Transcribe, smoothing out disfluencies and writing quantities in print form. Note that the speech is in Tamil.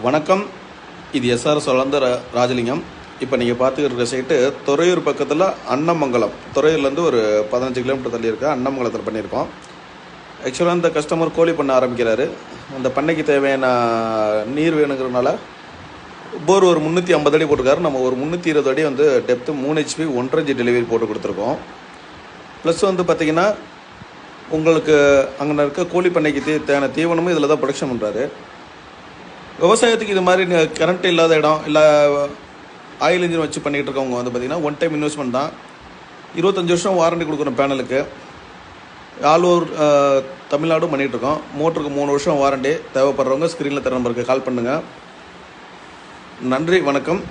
வணக்கம். இது எஸ்ஆர்எஸ் வளர்ந்த ராஜலிங்கம். இப்போ நீங்கள் பார்த்துக்கிட்டு இருக்க சைட்டு துறையூர் பக்கத்தில் அன்னமங்கலம். துறையூர்லேருந்து ஒரு 15 கிலோமீட்டர் தள்ளி இருக்க அன்னமங்கலத்தில் பண்ணியிருக்கோம். ஆக்சுவலாக இந்த கஸ்டமர் கோழி பண்ண ஆரம்பிக்கிறாரு. அந்த பண்ணைக்கு தேவையான நீர் வேணுங்கிறதுனால போர் ஒரு 350 அடி போட்டிருக்காரு. நம்ம ஒரு 320 அடி வந்து டெப்த்து 3 HP 1.5 inch டெலிவரி போட்டு கொடுத்துருக்கோம். ப்ளஸ் வந்து பார்த்திங்கன்னா உங்களுக்கு அங்கே இருக்க கோழி பண்ணைக்கு தேவையான தீவனமும் இதில் தான் ப்ரொடக்ஷன் பண்ணுறாரு. விவசாயத்துக்கு இது மாதிரி கரண்ட் இல்லாத இடம் இல்லை ஆயில் இன்ஜின் வச்சு பண்ணிகிட்டு இருக்கவங்க வந்து பார்த்திங்கன்னா ஒன் டைம் இன்வெஸ்ட்மெண்ட் தான். 25 வருஷம் வாரண்டி கொடுக்குறோம் பேனலுக்கு. ஆல் ஓவர் தமிழ்நாடும் பண்ணிகிட்ருக்கோம். மோட்டருக்கு 3 வருஷம் வாரண்டி. தேவைப்படுறவங்க ஸ்க்ரீனில் தர நம்பருக்கு கால் பண்ணுங்கள். நன்றி, வணக்கம்.